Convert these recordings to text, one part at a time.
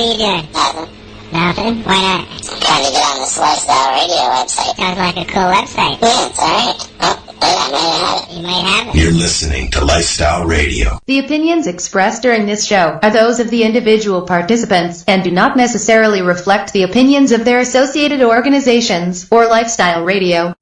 What are you doing? Nothing. Nothing? Why not? I'm trying to get on this Lifestyle Radio website. Sounds like a cool website. Yeah, it's alright. Oh, I might have it. You might have it. You're listening to Lifestyle Radio. The opinions expressed during this show are those of the individual participants and do not necessarily reflect the opinions of their associated organizations or Lifestyle Radio.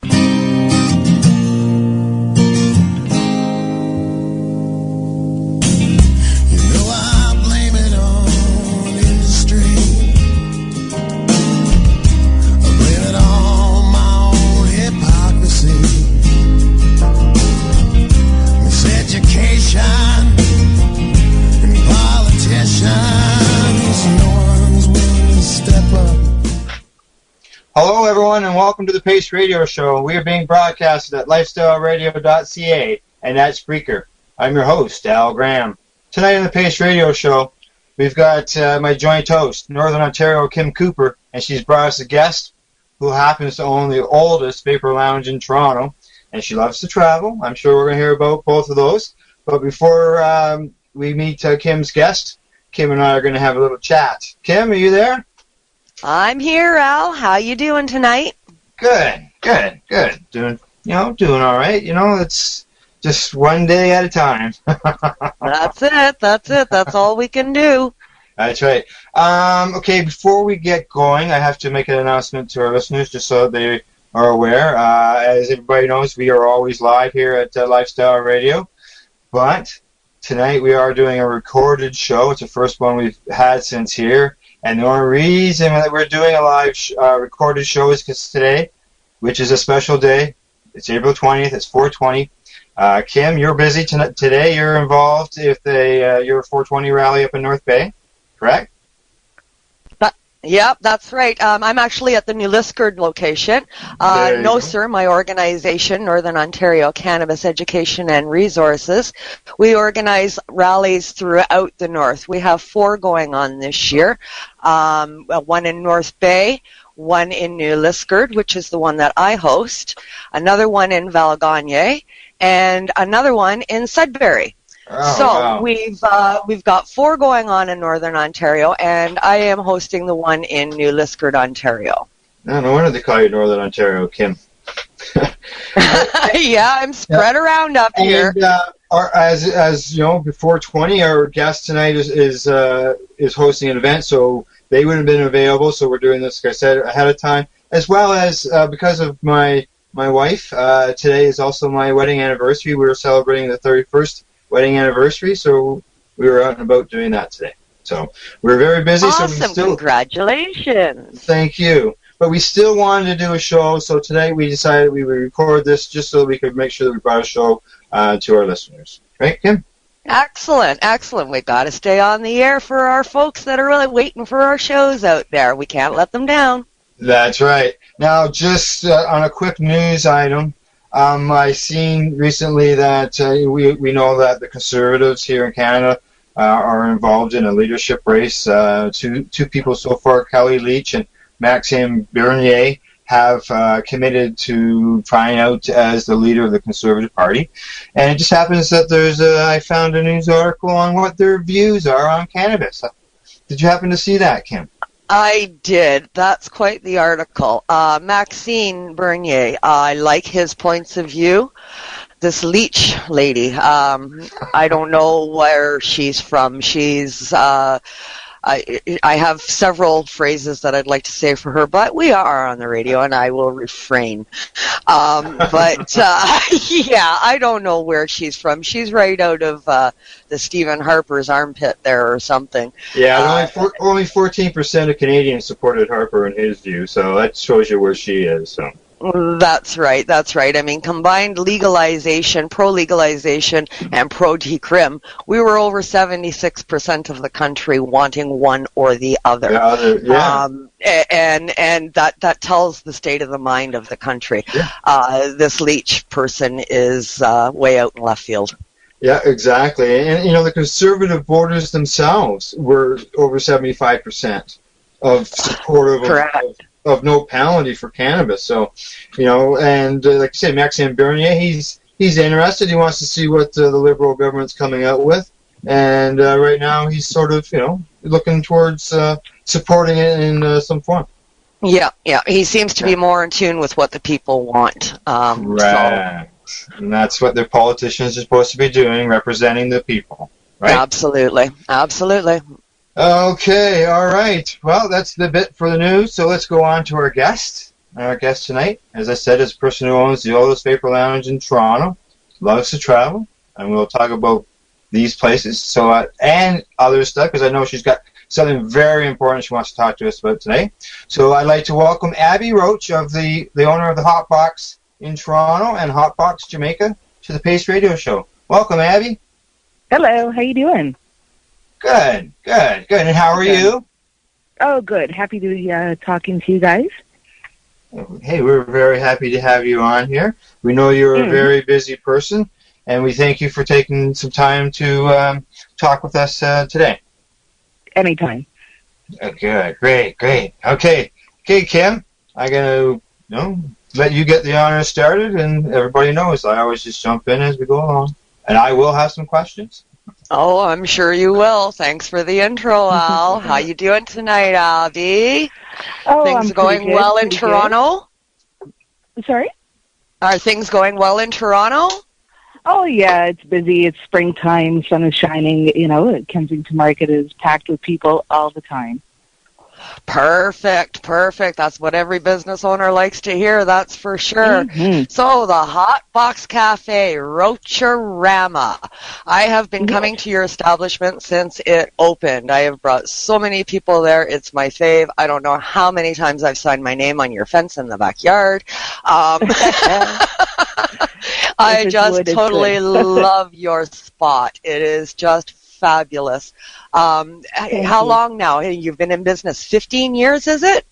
Hello, everyone, and welcome to the Pace Radio Show. We are being broadcasted at lifestyleradio.ca and at Spreaker. I'm your host, Al Graham. Tonight on the Pace Radio Show, we've got my joint host, Northern Ontario Kim Cooper, and she's brought us a guest who happens to own the oldest vapor lounge in Toronto, and she loves to travel. I'm sure we're going to hear about both of those. But before we meet Kim's guest, Kim and I are going to have a little chat. Kim, are you there? I'm here, Al. How you doing tonight? Good. Doing all right. It's just one day at a time. That's it. That's all we can do. That's right. Okay, before we get going, I have to make an announcement to our listeners just so they are aware. As everybody knows, we are always live here at Lifestyle Radio. But tonight we are doing a recorded show. It's the first one we've had since here. And the only reason that we're doing a live recorded show is because today, which is a special day, it's April 20th, it's 420. Kim, you're busy today. You're involved with your 420 rally up in North Bay, correct? Yep, that's right. I'm actually at the New Liskeard location. No, sir, my organization, Northern Ontario Cannabis Education and Resources, we organize rallies throughout the North. We have 4 going on this year, one in North Bay, one in New Liskeard, which is the one that I host, another one in Valgagne, and another one in Sudbury. Wow. We've got 4 going on in Northern Ontario, and I am hosting the one in New Liskeard, Ontario. No wonder they call you Northern Ontario, Kim. Yeah, I'm spread around up here. As you know, before 20, our guest tonight is hosting an event, so they would have been available. So we're doing this, like I said, ahead of time, as well as because of my wife. Today is also my wedding anniversary. We were celebrating the 31st. Wedding anniversary, so we were out and about doing that today. So we're very busy. Awesome, so congratulations. Thank you. But we still wanted to do a show, so today we decided we would record this just so we could make sure that we brought a show to our listeners. Right, Kim? Excellent. We got to stay on the air for our folks that are really waiting for our shows out there. We can't let them down. That's right. Now, just on a quick news item, I seen recently that we know that the Conservatives here in Canada are involved in a leadership race. Two people so far, Kelly Leach and Maxime Bernier, have committed to trying out as the leader of the Conservative Party. And it just happens that I found a news article on what their views are on cannabis. Did you happen to see that, Kim? I did. That's quite the article. Maxime Bernier, I like his points of view. This Leach lady, I don't know where she's from. She's, I have several phrases that I'd like to say for her, but we are on the radio and I will refrain. Yeah, I don't know where she's from. She's right out of the Stephen Harper's armpit there or something. Yeah, only 14% of Canadians supported Harper in his view, so that shows you where she is. So. That's right. I mean, combined legalization, pro-legalization, and pro-decrim, we were over 76% of the country wanting one or the other. Yeah. And that tells the state of the mind of the country. Yeah. This Leach person is way out in left field. Yeah, exactly. And, the Conservative voters themselves were over 75% of supportive of no penalty for cannabis. So, and like I say, Maxime Bernier, he's interested. He wants to see what the Liberal government's coming out with. and right now he's sort of, looking towards supporting it in some form. Yeah. He seems to be more in tune with what the people want. Right. And that's what the politicians are supposed to be doing, representing the people. Right? Absolutely. Okay, all right. Well, that's the bit for the news, so let's go on to our guest. Our guest tonight, as I said, is a person who owns the oldest vapor lounge in Toronto, loves to travel, and we'll talk about these places and other stuff, because I know she's got something very important she wants to talk to us about today. So I'd like to welcome Abi Roach, of the owner of the Hotbox in Toronto and Hotbox, Jamaica, to the Pace Radio Show. Welcome, Abi. Hello, how you doing? Good. And how are you? Oh, good. Happy to be talking to you guys. Hey, we're very happy to have you on here. We know you're a very busy person, and we thank you for taking some time to talk with us today. Anytime. Good, great. Okay, Kim, I'm going to let you get the honor started, and everybody knows I always just jump in as we go along, and I will have some questions. Oh, I'm sure you will. Thanks for the intro, Al. How you doing tonight, Abby? Oh, things I'm going good, well in Toronto? Good. Sorry? Are things going well in Toronto? Oh, yeah, it's busy. It's springtime. Sun is shining. Kensington Market is packed with people all the time. Perfect. That's what every business owner likes to hear, that's for sure. So the Hotbox Cafe, Roach-O-Rama. I have been coming to your establishment since it opened. I have brought so many people there. It's my fave. I don't know how many times I've signed my name on your fence in the backyard. I just totally love your spot. It is just fabulous. How long now? You've been in business 15 years, is it?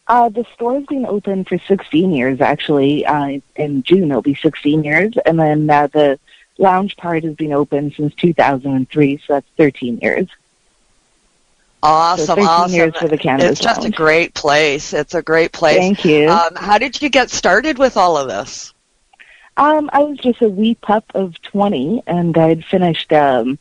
The store's been open for 16 years, actually. In June, it'll be 16 years. And then the lounge part has been open since 2003, so that's 13 years. Awesome, so 13 years for the Cannabis It's just lounge. a great place. It's a great place. Thank you. How did you get started with all of this? I was just a wee pup of 20, and I'd finished kind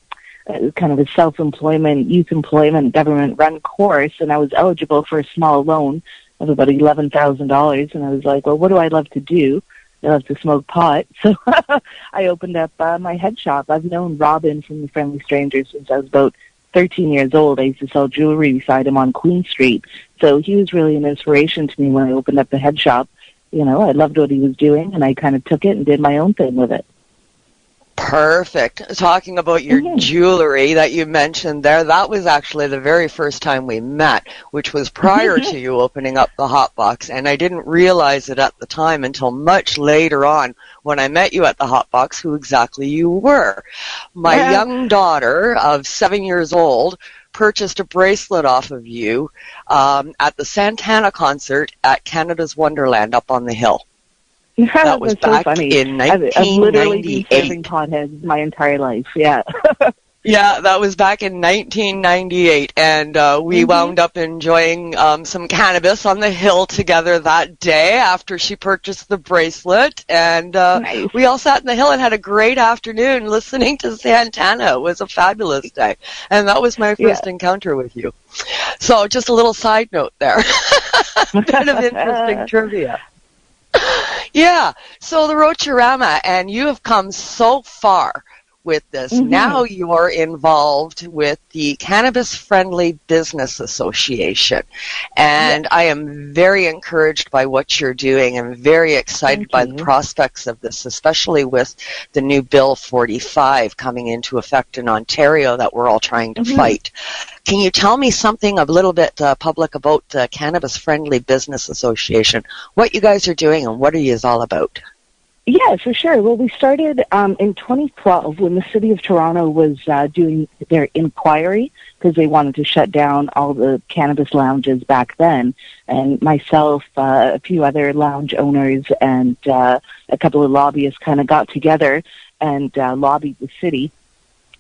of a self-employment, youth employment, government-run course, and I was eligible for a small loan of about $11,000, and I was like, well, what do I love to do? I love to smoke pot, so I opened up my head shop. I've known Robin from the Friendly Strangers since I was about 13 years old. I used to sell jewelry beside him on Queen Street, so he was really an inspiration to me when I opened up the head shop. I loved what he was doing, and I kind of took it and did my own thing with it. Perfect. Talking about your jewelry that you mentioned there, that was actually the very first time we met, which was prior to you opening up the Hotbox, and I didn't realize it at the time until much later on when I met you at the Hotbox who exactly you were. My young daughter of 7 years old purchased a bracelet off of you at the Santana concert at Canada's Wonderland up on the hill. That was back so funny. in 1998. I've literally been serving potheads my entire life, yeah. Yeah, that was back in 1998, and we wound up enjoying some cannabis on the hill together that day after she purchased the bracelet, and nice. We all sat in the hill and had a great afternoon listening to Santana. It was a fabulous day, and that was my first encounter with you. So just a little side note there. Kind of interesting trivia. Yeah, so the Roach-O-Rama, and you have come so far with this. Now you are involved with the Cannabis Friendly Business Association, and I am very encouraged by what you're doing and very excited by the prospects of this, especially with the new Bill 45 coming into effect in Ontario that we're all trying to fight. Can you tell me something a little bit public about the Cannabis Friendly Business Association, what you guys are doing and what are you all about? Yeah, for sure. Well, we started in 2012 when the City of Toronto was doing their inquiry because they wanted to shut down all the cannabis lounges back then. And myself, a few other lounge owners, and a couple of lobbyists kind of got together and lobbied the city.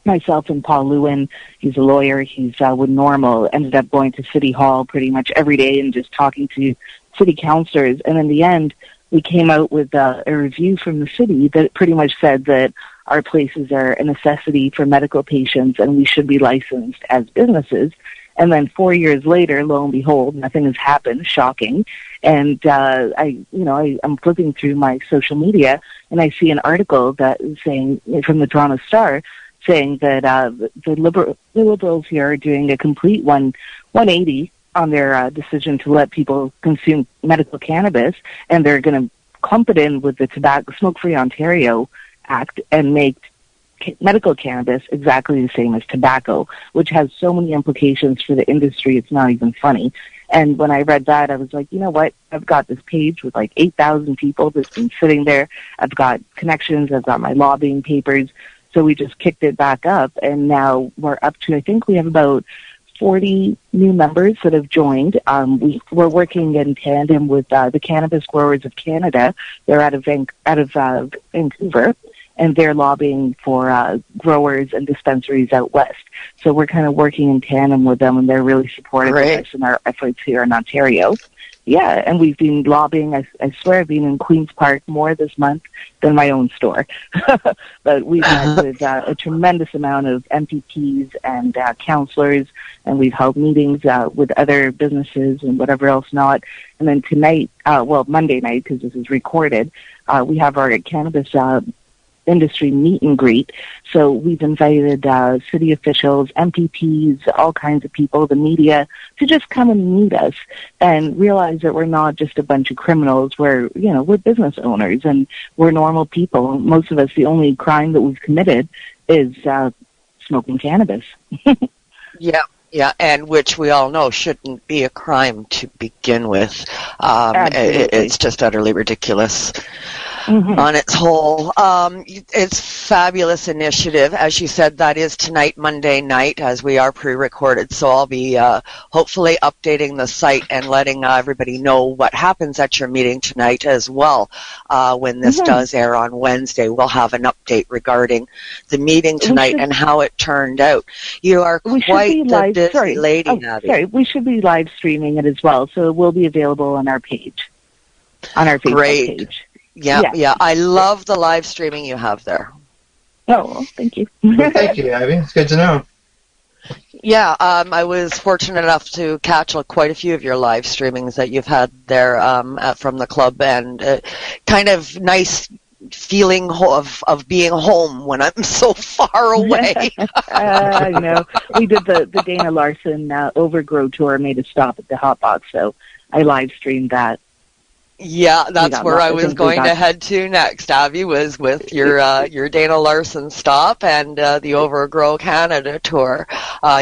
Myself and Paul Lewin, he's a lawyer, he's with Normal, ended up going to City Hall pretty much every day and just talking to city councillors. And in the end, we came out with a review from the city that pretty much said that our places are a necessity for medical patients and we should be licensed as businesses. And then 4 years later, lo and behold, nothing has happened. Shocking. And I'm flipping through my social media, and I see an article that is saying from the Toronto Star, saying that the Liberals here are doing a complete 180 on their decision to let people consume medical cannabis, and they're going to clump it in with the Smoke-Free Ontario Act and make medical cannabis exactly the same as tobacco, which has so many implications for the industry, it's not even funny. And when I read that, I was like, you know what? I've got this page with like 8,000 people that's been sitting there. I've got connections. I've got my lobbying papers. So we just kicked it back up, and now we're up to, I think we have about 40 new members that have joined. We're working in tandem with the Cannabis Growers of Canada. They're out of Vancouver, and they're lobbying for growers and dispensaries out west. So we're kind of working in tandem with them, and they're really supportive of us in our efforts here in Ontario. Yeah, and we've been lobbying. I swear I've been in Queen's Park more this month than my own store. But we've met with a tremendous amount of MPPs and councillors, and we've held meetings with other businesses and whatever else not. And then tonight, Monday night, because this is recorded, we have our cannabis industry meet and greet. So we've invited city officials, MPPs, all kinds of people, the media, to just come and meet us and realize that we're not just a bunch of criminals. We're business owners and we're normal people. Most of us, the only crime that we've committed is smoking cannabis. Yeah, and which we all know shouldn't be a crime to begin with. It's just utterly ridiculous. On its whole. It's a fabulous initiative. As you said, that is tonight, Monday night, as we are pre-recorded. So I'll be hopefully updating the site and letting everybody know what happens at your meeting tonight as well. When this does air on Wednesday, we'll have an update regarding the meeting tonight and how it turned out. You are quite the busy lady, Abby. Sorry, we should be live streaming it as well, so it will be available on our page, on our Facebook page. Yeah. I love the live streaming you have there. Oh, thank you. Well, thank you, Abby. It's good to know. Yeah, I was fortunate enough to catch quite a few of your live streamings that you've had there from the club, and kind of nice feeling of being home when I'm so far away. I know. We did the Dana Larson Overgrow tour, made a stop at the Hotbox, so I live streamed that. Yeah, that's where I was going to head to next, Abby, was with your Dana Larson stop and the Overgrow Canada tour.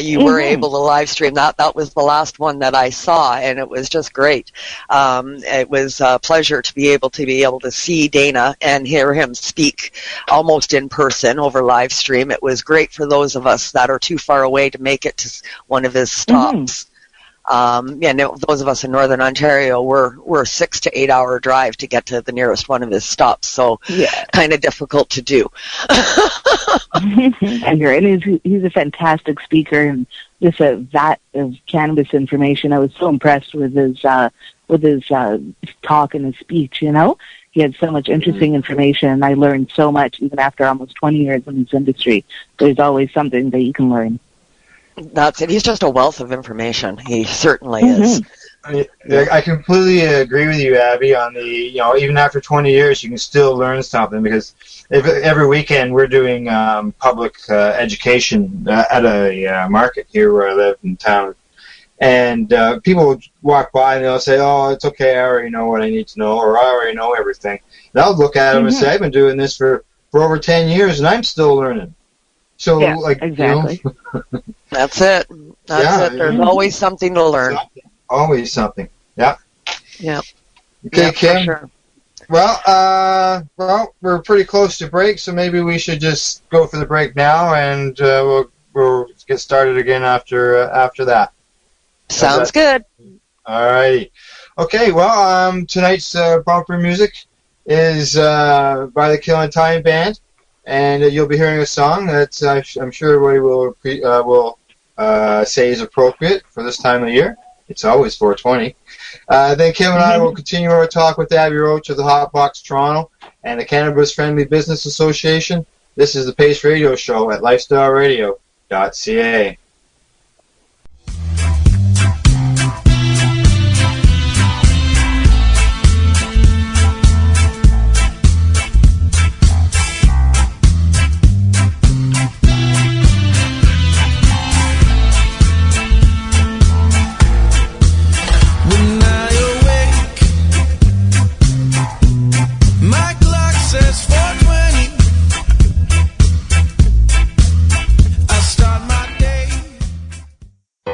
You were able to live stream that. That was the last one that I saw, and it was just great. It was a pleasure to be able to see Dana and hear him speak almost in person over live stream. It was great for those of us that are too far away to make it to one of his stops. And those of us in Northern Ontario, we're 6 to 8 hour drive to get to the nearest one of his stops, so kind of difficult to do. And he's a fantastic speaker and just a vat of cannabis information. I was so impressed with his talk and his speech. He had so much interesting information, and I learned so much even after almost 20 years in this industry. There's always something that you can learn. That's it. He's just a wealth of information. He certainly is. I completely agree with you, Abby, on the, even after 20 years, you can still learn something, because every weekend we're doing public education at a market here where I live in town. And people walk by and they'll say, oh, it's okay, I already know what I need to know, or I already know everything. And I'll look at them and say, I've been doing this for over 10 years and I'm still learning. So, exactly. That's it. That's it. There's always something to learn. Always something. Yeah. Yeah. Okay, Kim. For sure. Well, we're pretty close to break, so maybe we should just go for the break now, and we'll get started again after that. Sounds good. All right. Okay. Well, tonight's bumper music is by the Killing Time Band. And you'll be hearing a song that I'm sure everybody will say is appropriate for this time of year. It's always 420. Then Kim and I will continue our talk with Abi Roach of the Hotbox Toronto and the Cannabis Friendly Business Association. This is the Pace Radio Show at lifestyleradio.ca.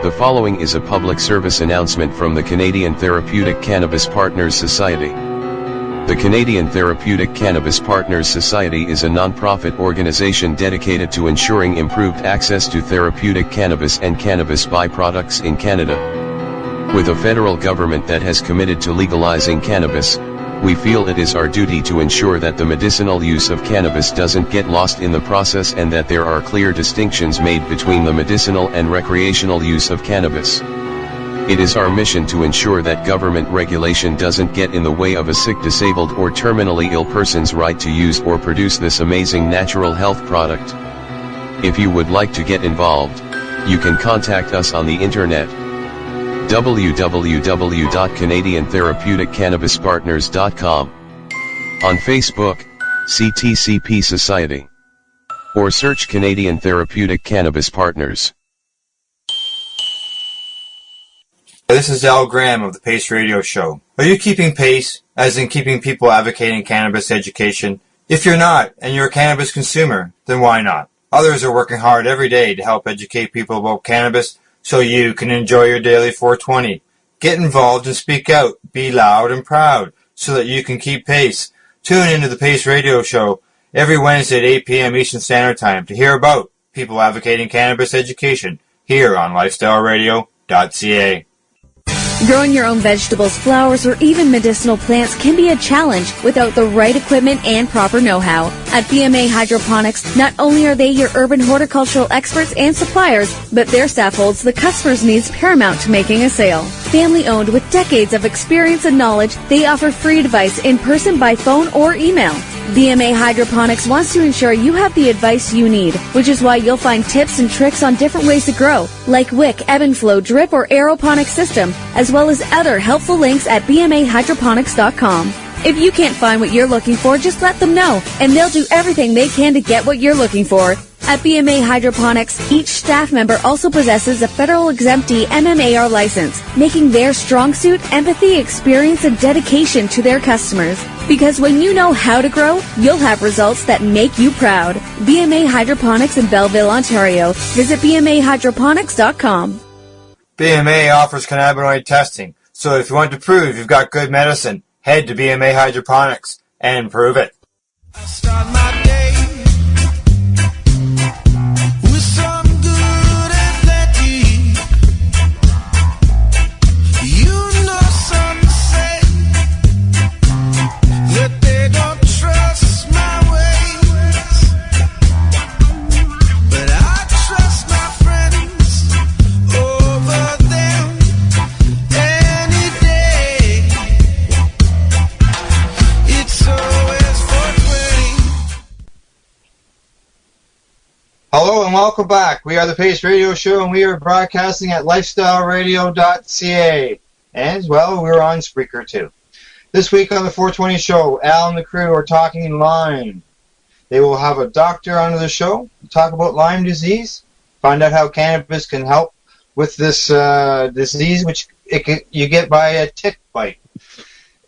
The following is a public service announcement from the Canadian Therapeutic Cannabis Partners Society. The Canadian Therapeutic Cannabis Partners Society is a non-profit organization dedicated to ensuring improved access to therapeutic cannabis and cannabis byproducts in Canada. With a federal government that has committed to legalizing cannabis, we feel it is our duty to ensure that the medicinal use of cannabis doesn't get lost in the process and that there are clear distinctions made between the medicinal and recreational use of cannabis. It is our mission to ensure that government regulation doesn't get in the way of a sick, disabled or terminally ill person's right to use or produce this amazing natural health product. If you would like to get involved, you can contact us on the internet www.canadiantherapeuticCannabisPartners.com, on Facebook, CTCP Society, or search Canadian Therapeutic Cannabis Partners. This is Al Graham of the Pace Radio Show. Are you keeping pace, as in keeping people advocating cannabis education? If you're not, and you're a cannabis consumer, then why not? Others are working hard every day to help educate people about cannabis, so you can enjoy your daily 420. Get involved and speak out. Be loud and proud so that you can keep pace. Tune into the Pace Radio Show every Wednesday at 8 p.m. Eastern Standard Time to hear about people advocating cannabis education here on lifestyleradio.ca. Growing your own vegetables, flowers, or even medicinal plants can be a challenge without the right equipment and proper know-how. At BMA Hydroponics, not only are they your urban horticultural experts and suppliers, but their staff holds the customer's needs paramount to making a sale. Family-owned with decades of experience and knowledge, they offer free advice in person, by phone, or email. BMA Hydroponics wants to ensure you have the advice you need, which is why you'll find tips and tricks on different ways to grow, like wick, ebb and flow, drip, or aeroponic system, as well as other helpful links at bmahydroponics.com. If you can't find what you're looking for, just let them know, and they'll do everything they can to get what you're looking for. At BMA Hydroponics, each staff member also possesses a federal exemptee MMAR license, making their strong suit empathy, experience, and dedication to their customers. Because when you know how to grow, you'll have results that make you proud. BMA Hydroponics in Belleville, Ontario. Visit bmahydroponics.com. BMA offers cannabinoid testing, so if you want to prove you've got good medicine, head to BMA Hydroponics and prove it. I start my day with some good and plenty. You know some say that they don't trust my ways, but I trust my friends over them any day. It's always 420. Hello and welcome back. We are the Pace Radio Show and we are broadcasting at lifestyleradio.ca. And, well, we're on Spreaker too. This week on the 420 show, Al and the crew are talking Lyme. They will have a doctor on the show to talk about Lyme disease, find out how cannabis can help with this disease, which you get by a tick bite.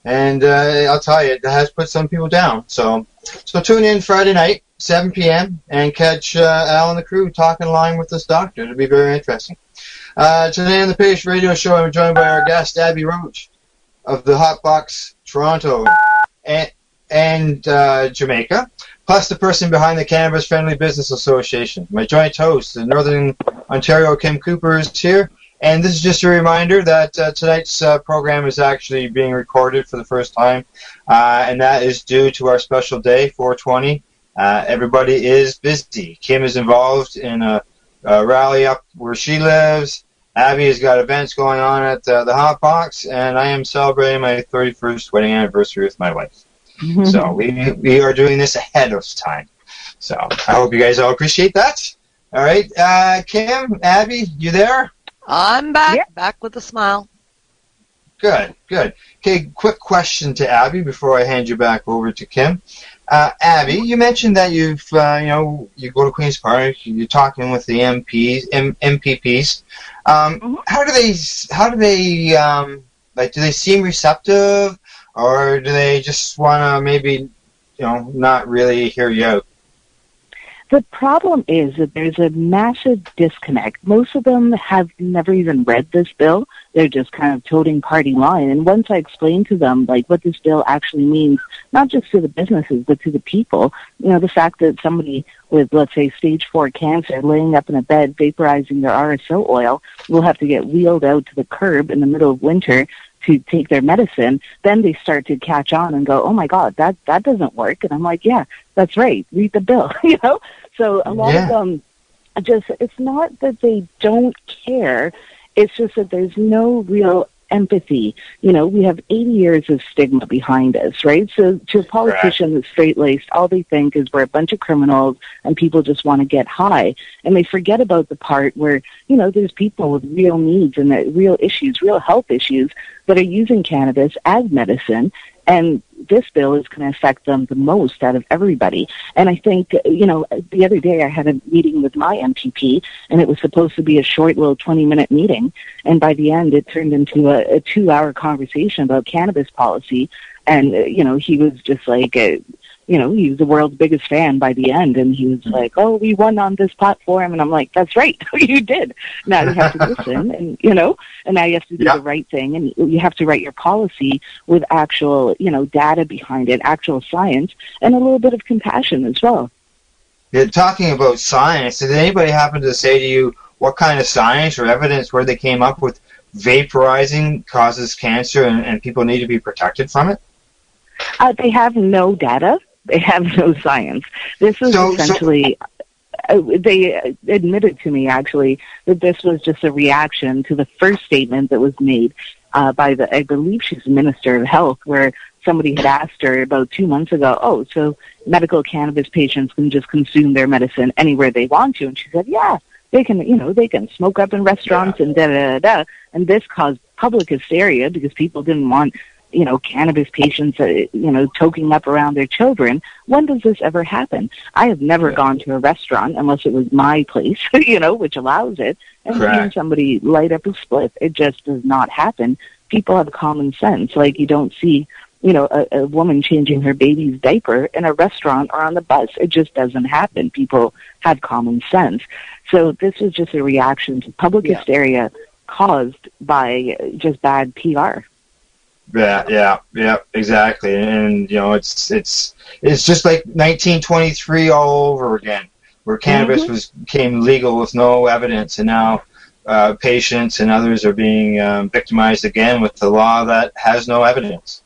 And I'll tell you, it has put some people down. So tune in Friday night, 7 p.m., and catch Al and the crew talking Lyme with this doctor. It'll be very interesting. Today on the Pace Radio Show, I'm joined by our guest, Abi Roach of the Hotbox Toronto and Jamaica, plus the person behind the Cannabis Friendly Business Association. My joint host, the Northern Ontario, Kim Cooper, is here. And this is just a reminder that tonight's program is actually being recorded for the first time, and that is due to our special day, 420. Everybody is busy. Kim is involved in a rally up where she lives. Abby has got events going on at the Hotbox, and I am celebrating my 31st wedding anniversary with my wife. So we are doing this ahead of time. So I hope you guys all appreciate that. All right, Kim, Abby, you there? I'm back, back with a smile. Good. Okay, quick question to Abby before I hand you back over to Kim. Abby, you mentioned that you've, you go to Queen's Park, you're talking with the MPPs. How do they, do they seem receptive, or do they just want to maybe, not really hear you out? The problem is that there's a massive disconnect. Most of them have never even read this bill. They're just kind of toting party line. And once I explain to them, what this bill actually means, not just to the businesses, but to the people, the fact that somebody with, let's say, stage 4 cancer laying up in a bed vaporizing their RSO oil will have to get wheeled out to the curb in the middle of winter to take their medicine, then they start to catch on and go, oh my God, that doesn't work. And I'm like, yeah, that's right. Read the bill, So a lot of them it's not that they don't care. It's just that there's no real empathy. We have 80 years of stigma behind us, right? So to a politician that's straight-laced, all they think is we're a bunch of criminals and people just want to get high. And they forget about the part where, there's people with real needs and real issues, real health issues that are using cannabis as medicine. And this bill is going to affect them the most out of everybody. And I think, the other day I had a meeting with my MPP, and it was supposed to be a short little 20-minute meeting. And by the end, it turned into a 2-hour conversation about cannabis policy. And, he was just like, he was the world's biggest fan by the end. And he was like, oh, we won on this platform. And I'm like, that's right. You did. Now you have to listen and, and now you have to do the right thing. And you have to write your policy with actual, data behind it, actual science, and a little bit of compassion as well. You're talking about science. Did anybody happen to say to you what kind of science or evidence where they came up with vaporizing causes cancer and people need to be protected from it? They have no data. They have no science. This is essentially, they admitted to me, actually, that this was just a reaction to the first statement that was made by I believe she's the Minister of Health, where somebody had asked her about 2 months ago, oh, so medical cannabis patients can just consume their medicine anywhere they want to. And she said, yeah, they can, they can smoke up in restaurants and da-da-da-da. And this caused public hysteria because people didn't want cannabis patients, toking up around their children. When does this ever happen? I have never gone to a restaurant unless it was my place, which allows it, and seen somebody light up a split. It just does not happen. People have common sense. You don't see, a woman changing her baby's diaper in a restaurant or on the bus. It just doesn't happen. People have common sense. So this is just a reaction to public hysteria caused by just bad PR. Yeah, exactly. And it's just like 1923 all over again, where cannabis became legal with no evidence, and now patients and others are being victimized again with the law that has no evidence.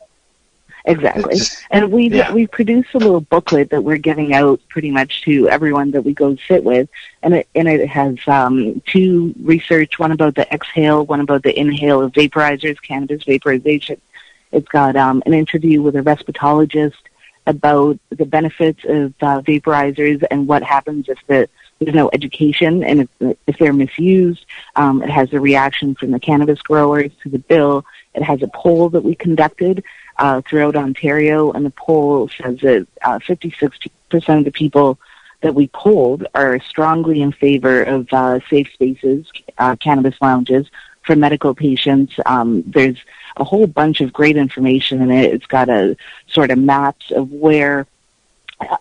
Exactly. And we produced a little booklet that we're giving out pretty much to everyone that we go sit with, and it has 2 research, one about the exhale, one about the inhale of vaporizers, cannabis vaporization. It's got an interview with a respirologist about the benefits of vaporizers and what happens if there's no education and if they're misused. It has a reaction from the cannabis growers to the bill. It has a poll that we conducted throughout Ontario, and the poll says that 56% of the people that we polled are strongly in favor of safe spaces, cannabis lounges, for medical patients. There's a whole bunch of great information in it. It's got a sort of maps of where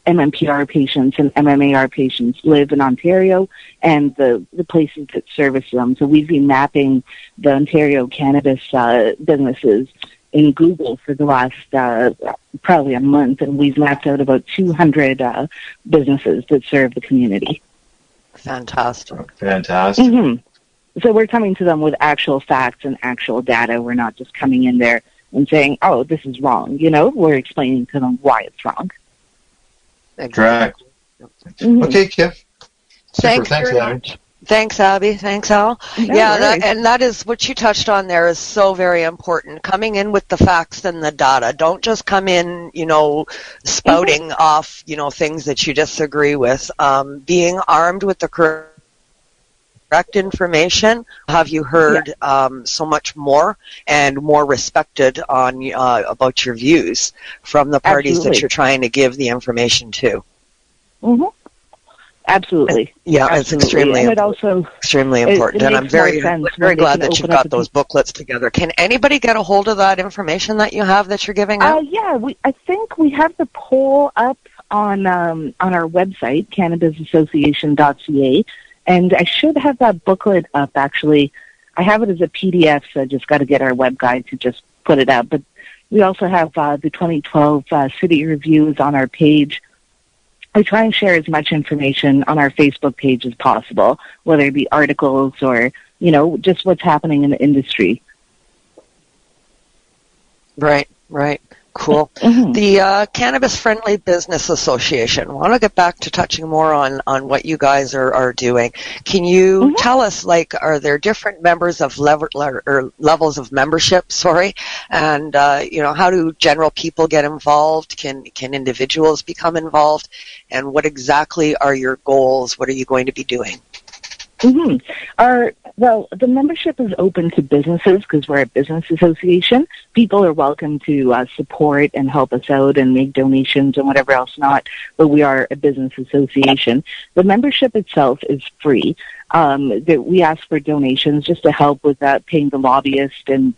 MMPR patients and MMAR patients live in Ontario and the places that service them. So we've been mapping the Ontario cannabis businesses in Google for the last probably a month, and we've mapped out about 200 businesses that serve the community. Fantastic. Fantastic. So we're coming to them with actual facts and actual data. We're not just coming in there and saying, oh, this is wrong. We're explaining to them why it's wrong. Correct. Okay, Kim. Thanks very much. Thanks, Abby. Thanks, Al. No Yeah, worries. and that is what you touched on there is so very important. Coming in with the facts and the data. Don't just come in, spouting off, things that you disagree with. Being armed with the correct information, have you heard so much more and more respected on about your views from the parties that you're trying to give the information to. Mm-hmm. Absolutely. Yeah, Absolutely. It's extremely and important. it also Extremely important. it And I'm makes more sense very when they glad can that you've open up got those booklets together. Can anybody get a hold of that information that you have that you're giving out? Yeah, I think we have the poll up on our website, cannabisassociation.ca, and I should have that booklet up, actually. I have it as a PDF, so I just got to get our web guy to just put it up. But we also have the 2012 city reviews on our page. I try and share as much information on our Facebook page as possible, whether it be articles or, just what's happening in the industry. Right. Cool. Mm-hmm. The Cannabis Friendly Business Association. I want to get back to touching more on what you guys are doing. Can you tell us, are there different members of levels of membership? And how do general people get involved? Can individuals become involved? And what exactly are your goals? What are you going to be doing? Mm-hmm. The membership is open to businesses because we're a business association. People are welcome to support and help us out and make donations and whatever else not, but we are a business association. The membership itself is free. We ask for donations just to help with paying the lobbyist and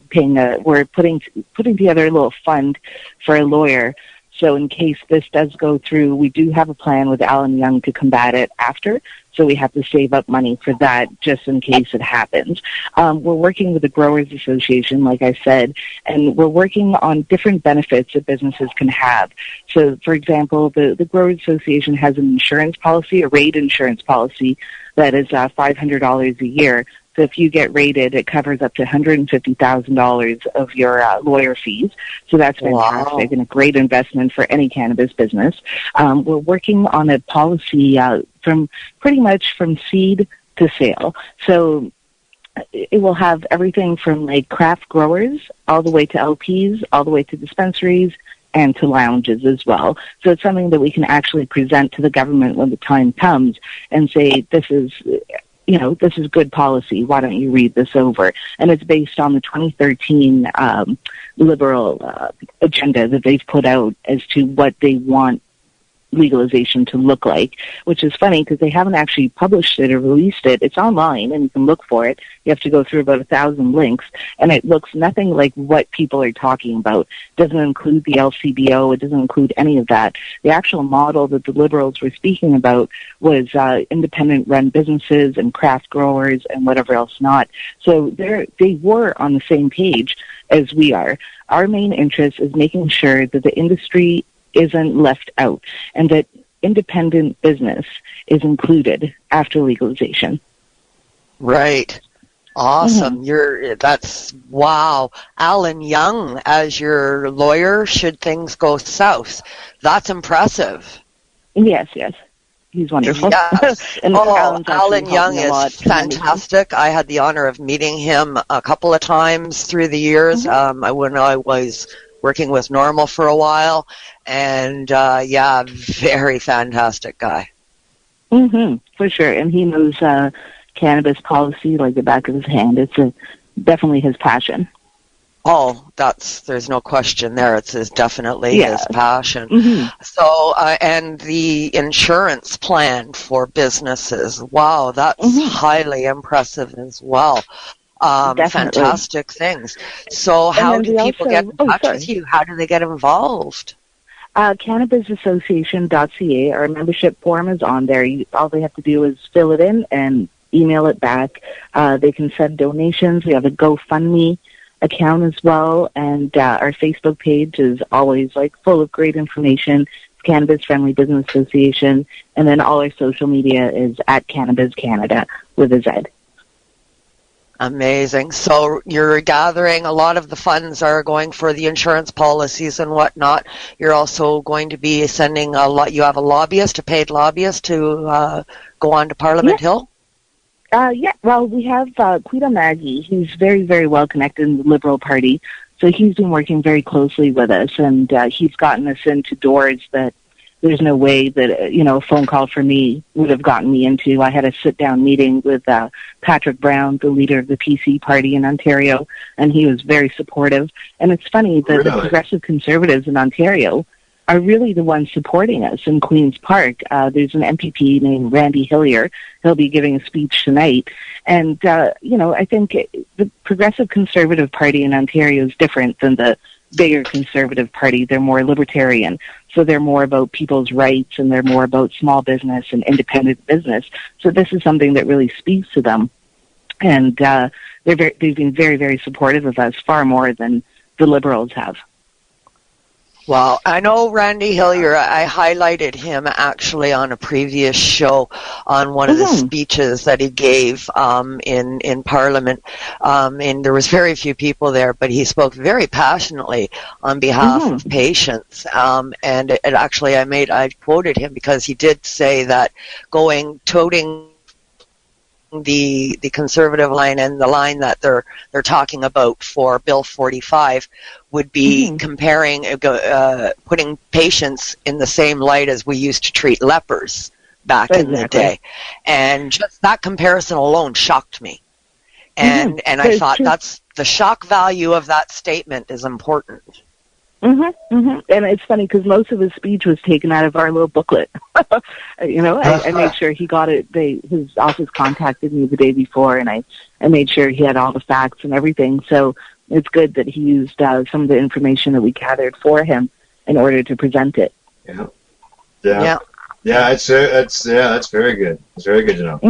we're putting together a little fund for a lawyer. So in case this does go through, we do have a plan with Alan Young to combat it after. So we have to save up money for that just in case it happens. We're working with the Growers Association, like I said, and we're working on different benefits that businesses can have. So, for example, the Growers Association has an insurance policy, a rate insurance policy that is $500 a year. So if you get rated, it covers up to $150,000 of your lawyer fees. So that's fantastic and a great investment for any cannabis business. We're working on a policy from pretty much from seed to sale. So it will have everything from craft growers all the way to LPs, all the way to dispensaries, and to lounges as well. So it's something that we can actually present to the government when the time comes and say, this is good policy. Why don't you read this over? And it's based on the 2013 liberal agenda that they've put out as to what they want legalization to look like, which is funny because they haven't actually published it or released it. It's online and you can look for it. You have to go through about 1,000 links and it looks nothing like what people are talking about. It doesn't include the LCBO. It doesn't include any of that. The actual model that the Liberals were speaking about was independent run businesses and craft growers and whatever else not. So they were on the same page as we are. Our main interest is making sure that the industry isn't left out and that independent business is included after legalization. Right. Awesome. That's wow. Alan Young as your lawyer should things go south. That's impressive. Yes. He's wonderful. Yes. And Alan Young is fantastic. I had the honor of meeting him a couple of times through the years. When I was working with Normal for a while, and very fantastic guy. For sure, and he knows cannabis policy like the back of his hand. It's definitely his passion. Oh, there's no question there. It's definitely his passion. So, and the insurance plan for businesses. Wow, that's highly impressive as well. Fantastic things. So how do people get in touch with you? How do they get involved? Cannabisassociation.ca. Our membership form is on there. All they have to do is fill it in and email it back. They can send donations. We have a GoFundMe account as well, and our Facebook page is always full of great information. Cannabis Friendly Business Association, and then all our social media is at Cannabis Canada with a Z. Amazing. So you're gathering, a lot of the funds are going for the insurance policies and whatnot. You're also going to be sending you have a paid lobbyist to go on to Parliament Hill? Yeah, well, we have Quito Maggie. He's very, very well connected in the Liberal Party. So he's been working very closely with us, and he's gotten us into doors that there's no way that, a phone call for me would have gotten me into. I had a sit-down meeting with Patrick Brown, the leader of the PC party in Ontario, and he was very supportive. And it's funny that the progressive conservatives in Ontario are really the ones supporting us in Queen's Park. There's an MPP named Randy Hillier. He'll be giving a speech tonight. And, I think the Progressive Conservative Party in Ontario is different than the bigger Conservative Party. They're more libertarian. So they're more about people's rights, and they're more about small business and independent business. So this is something that really speaks to them. And they've been very, very supportive of us, far more than the Liberals have. Well, I know Randy Hillier. I highlighted him actually on a previous show on one of the speeches that he gave in Parliament. And there was very few people there, but he spoke very passionately on behalf of patients. And it actually, I quoted him because he did say that toting the conservative line and the line that they're talking about for Bill 45 would be comparing, putting patients in the same light as we used to treat lepers back in the day. And just that comparison alone shocked me. And I thought that's the shock value of that statement is important. And it's funny because most of his speech was taken out of our little booklet. I made sure he got it. His office contacted me the day before, and I made sure he had all the facts and everything. So it's good that he used some of the information that we gathered for him in order to present it. Yeah, that's very good. It's very good to know.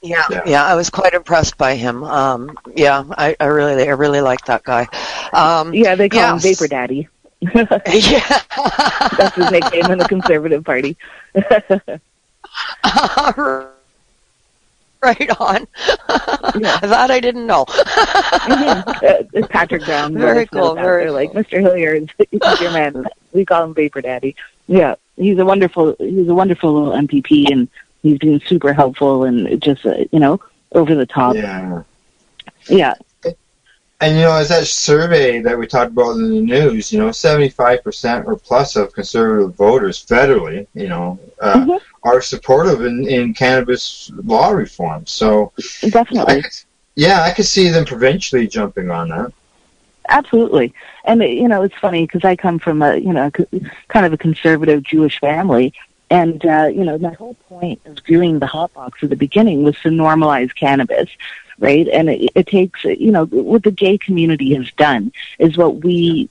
Yeah, I was quite impressed by him. I really like that guy. They call him Vapor Daddy. That's his nickname in the Conservative Party. Right on. That I didn't know. Patrick Brown. Very cool. They're like, Mr. Hillier is your man. We call him Vapor Daddy. Yeah, he's a wonderful little MPP, and he's been super helpful and just, over the top. Yeah. And, as that survey that we talked about in the news, 75% or plus of conservative voters federally, are supportive in cannabis law reform. So definitely. I could see them provincially jumping on that. Absolutely. And, it's funny because I come from kind of a conservative Jewish family. And, my whole point of doing the Hotbox at the beginning was to normalize cannabis, right? And it takes, what the gay community has done is what we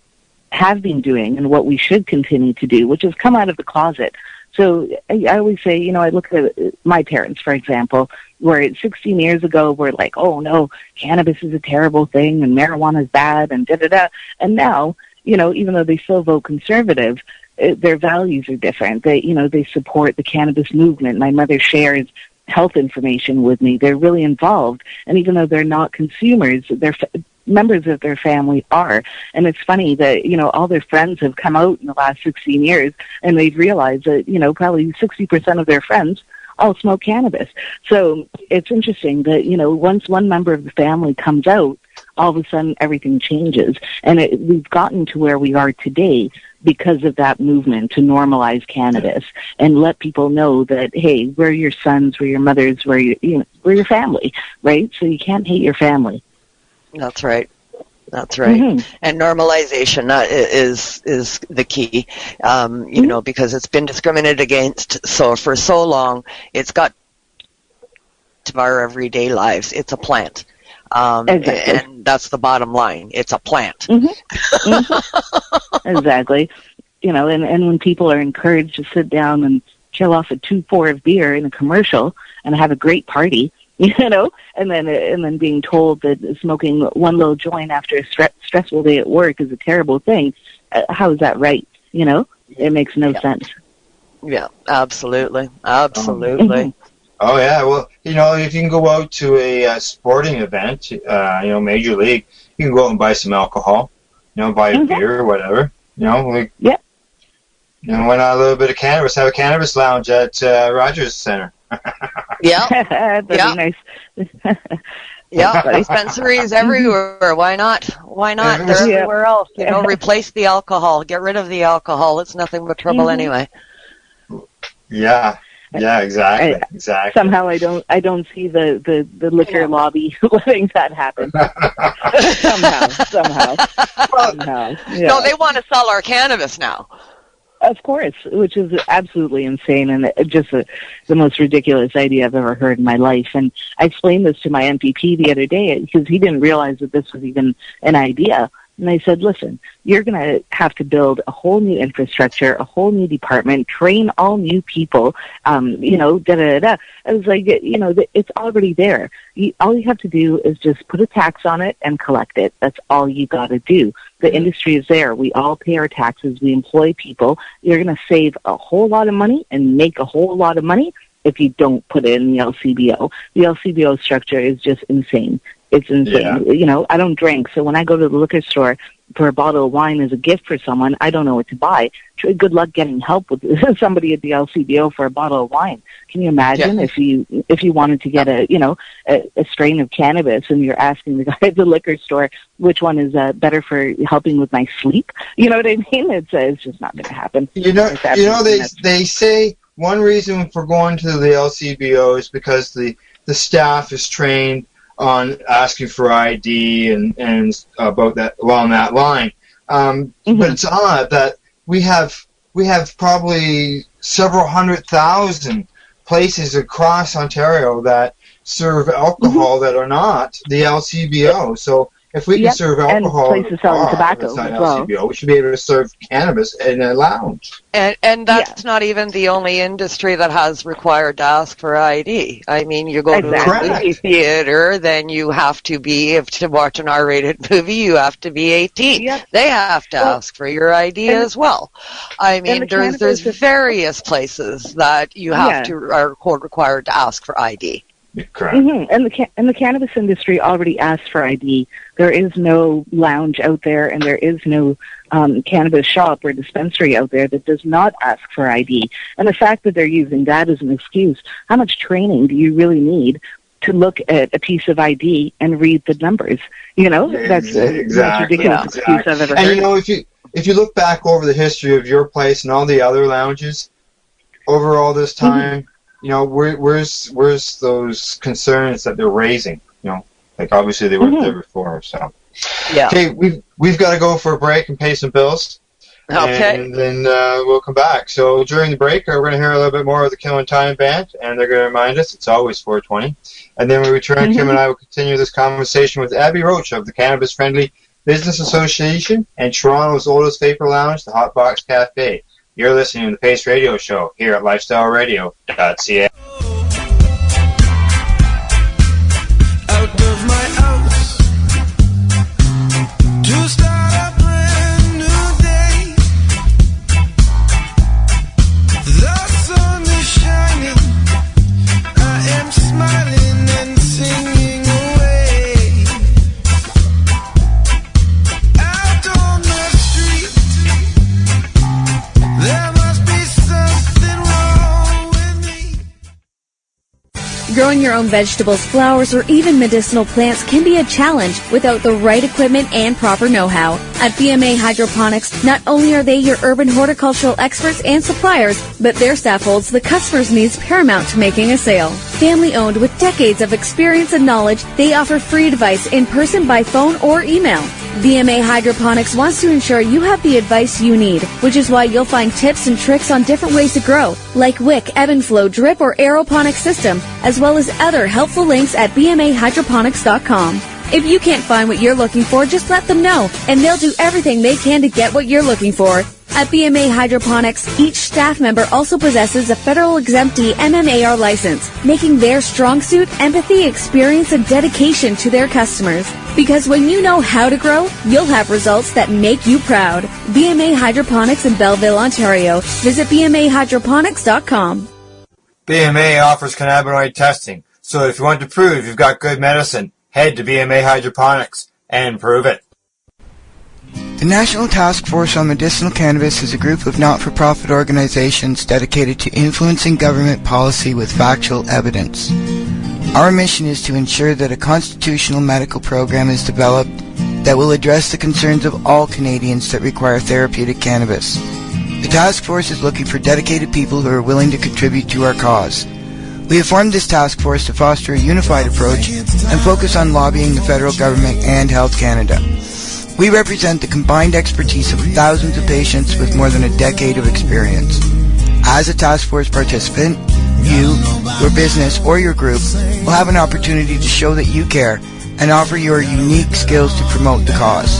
have been doing and what we should continue to do, which is come out of the closet. So I always say, I look at my parents, for example, where 16 years ago were like, oh, no, cannabis is a terrible thing and marijuana is bad and da-da-da. And now, even though they still vote conservative, their values are different. They support the cannabis movement. My mother shares health information with me. They're really involved. And even though they're not consumers, they're members of their family are. And it's funny that, all their friends have come out in the last 16 years and they've realized that, probably 60% of their friends all smoke cannabis. So it's interesting that, once one member of the family comes out, all of a sudden everything changes. And we've gotten to where we are today because of that movement to normalize cannabis and let people know that, hey, we're your sons, we're your mothers, we're your family, right? So you can't hate your family. That's right. And normalization is the key, because it's been discriminated against for so long. It's got to our everyday lives. It's a plant. Exactly. And that's the bottom line. It's a plant. Exactly. And when people are encouraged to sit down and kill off a 2-4 of beer in a commercial and have a great party, and then being told that smoking one little joint after a stressful day at work is a terrible thing, how is that right? It makes no sense. Yeah, absolutely. Oh, yeah. Well, if you can go out to a sporting event, Major League, you can go out and buy some alcohol, buy a beer or whatever. Why not a little bit of cannabis? Have a cannabis lounge at Rogers Center. Yeah. That'd be nice. Yeah, dispensaries everywhere. Why not? Why not? They're everywhere else. Replace the alcohol. Get rid of the alcohol. It's nothing but trouble anyway. Yeah. Yeah, exactly. Somehow I don't see the liquor lobby letting that happen. somehow. Yeah. No, they want to sell our cannabis now. Of course, which is absolutely insane and just the most ridiculous idea I've ever heard in my life. And I explained this to my MPP the other day because he didn't realize that this was even an idea. And I said, listen, you're going to have to build a whole new infrastructure, a whole new department, train all new people, I was like, it's already there. All you have to do is just put a tax on it and collect it. That's all you got to do. The industry is there. We all pay our taxes. We employ people. You're going to save a whole lot of money and make a whole lot of money if you don't put it in the LCBO. The LCBO structure is just insane. It's insane. Yeah. I don't drink, so when I go to the liquor store for a bottle of wine as a gift for someone, I don't know what to buy. Good luck getting help with somebody at the LCBO for a bottle of wine. Can you imagine if you wanted to get a strain of cannabis and you're asking the guy at the liquor store which one is better for helping with my sleep? You know what I mean? It's just not going to happen. They say one reason for going to the LCBO is because the staff is trained on asking for ID and about that along that line. But it's odd that we have probably several 100,000 places across Ontario that serve alcohol that are not the LCBO. So if we can serve alcohol and places selling tobacco as well, LCBO, we should be able to serve cannabis in a lounge. And that's not even the only industry that has required to ask for ID. I mean, you go to a movie theater, then you have to to watch an R-rated movie, you have to be 18. Yep. They have to ask for your ID as well. I mean, there's various places that you have are required to ask for ID. Correct. And the cannabis industry already asks for ID. There is no lounge out there, and there is no cannabis shop or dispensary out there that does not ask for ID. And the fact that they're using that as an excuse, how much training do you really need to look at a piece of ID and read the numbers? That's the most ridiculous excuse I've ever heard. And if you look back over the history of your place and all the other lounges over all this time. Where's those concerns that they're raising? Like obviously they weren't there before. So, okay, we've got to go for a break and pay some bills. Okay, and then we'll come back. So during the break, we're going to hear a little bit more of the Killing Time Band, and they're going to remind us it's always 420. And then when we return, Kim and I will continue this conversation with Abi Roach of the Cannabis Friendly Business Association and Toronto's oldest vapor lounge, the Hotbox Cafe. You're listening to the Pace Radio Show here at lifestyleradio.ca. Out of my house to start a brand new day. The sun is shining. I am smiling and singing away. Out on the street, there must be something wrong with me. Growing your own vegetables, flowers, or even medicinal plants can be a challenge without the right equipment and proper know-how. At BMA Hydroponics, not only are they your urban horticultural experts and suppliers, but their staff holds the customer's needs paramount to making a sale. Family-owned with decades of experience and knowledge, they offer free advice in person, by phone, or email. BMA Hydroponics wants to ensure you have the advice you need, which is why you'll find tips and tricks on different ways to grow, like wick, ebb and flow, drip, or aeroponic system, as well as other helpful links at bmahydroponics.com. If you can't find what you're looking for, just let them know, and they'll do everything they can to get what you're looking for. At BMA Hydroponics, each staff member also possesses a federal exemptee MMAR license, making their strong suit empathy, experience, and dedication to their customers. Because when you know how to grow, you'll have results that make you proud. BMA Hydroponics in Belleville, Ontario. Visit bmahydroponics.com. BMA offers cannabinoid testing, so if you want to prove you've got good medicine, head to BMA Hydroponics and prove it. The National Task Force on Medicinal Cannabis is a group of not-for-profit organizations dedicated to influencing government policy with factual evidence. Our mission is to ensure that a constitutional medical program is developed that will address the concerns of all Canadians that require therapeutic cannabis. The task force is looking for dedicated people who are willing to contribute to our cause. We have formed this task force to foster a unified approach and focus on lobbying the federal government and Health Canada. We represent the combined expertise of thousands of patients with more than a decade of experience. As a task force participant, you, your business, or your group will have an opportunity to show that you care and offer your unique skills to promote the cause.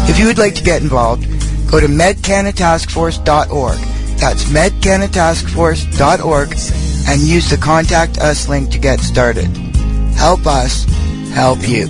If you would like to get involved, go to medcanataskforce.org. That's medcanataskforce.org and use the Contact Us link to get started. Help us help you.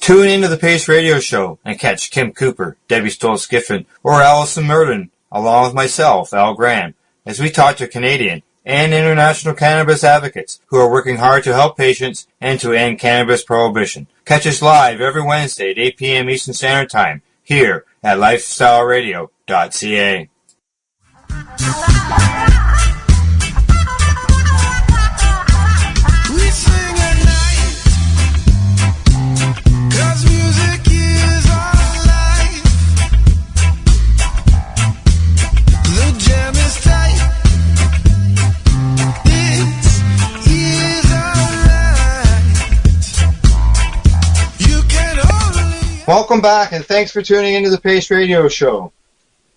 Tune into the Pace Radio Show and catch Kim Cooper, Debbie Stoll-Skiffen, or Alison Merlin, along with myself, Al Graham, as we talk to Canadian and international cannabis advocates who are working hard to help patients and to end cannabis prohibition. Catch us live every Wednesday at 8 p.m. Eastern Standard Time here at lifestyleradio.ca. We sing at night, 'cause music is our life. The jam is tight, it is alright. You can only... Welcome back, and thanks for tuning into the Pace Radio Show.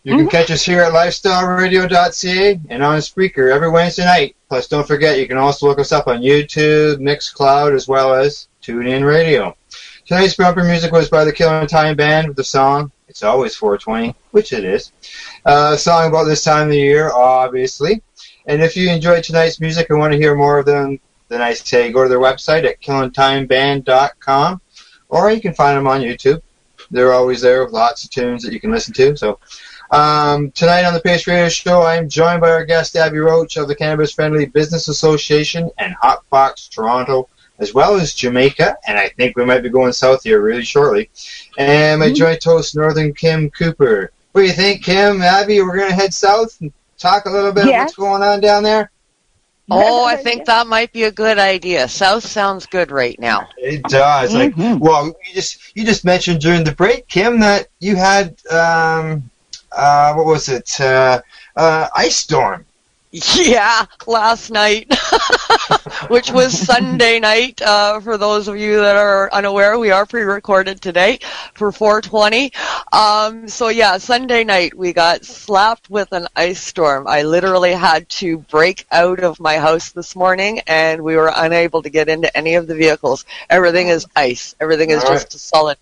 You can catch us here at lifestyleradio.ca and on Spreaker every Wednesday night. Plus, don't forget, you can also look us up on YouTube, Mixcloud, as well as TuneIn Radio. Tonight's bumper music was by the Killer Time Band with the song It's Always 420, which it is. A song about this time of the year, obviously. And if you enjoyed tonight's music and want to hear more of them, then I say go to their website at killintimeband.com, or you can find them on YouTube. They're always there with lots of tunes that you can listen to. So tonight on the Pace Radio Show, I'm joined by our guest, Abi Roach of the Cannabis Friendly Business Association and Hotbox Toronto, as well as Jamaica, and I think we might be going south here really shortly. And my joint host, Northern Kim Cooper. What do you think, Kim? Abi, we're going to head south and talk a little bit of what's going on down there? Oh, I think that might be a good idea. South sounds good right now. It does. Like, well, you just mentioned during the break, Kim, that you had what was it? Ice storm. Yeah, last night, which was Sunday night. For those of you that are unaware, we are pre-recorded today for 420. So yeah, Sunday night we got slapped with an ice storm. I literally had to break out of my house this morning, and we were unable to get into any of the vehicles. Everything is ice. Everything is just a solid.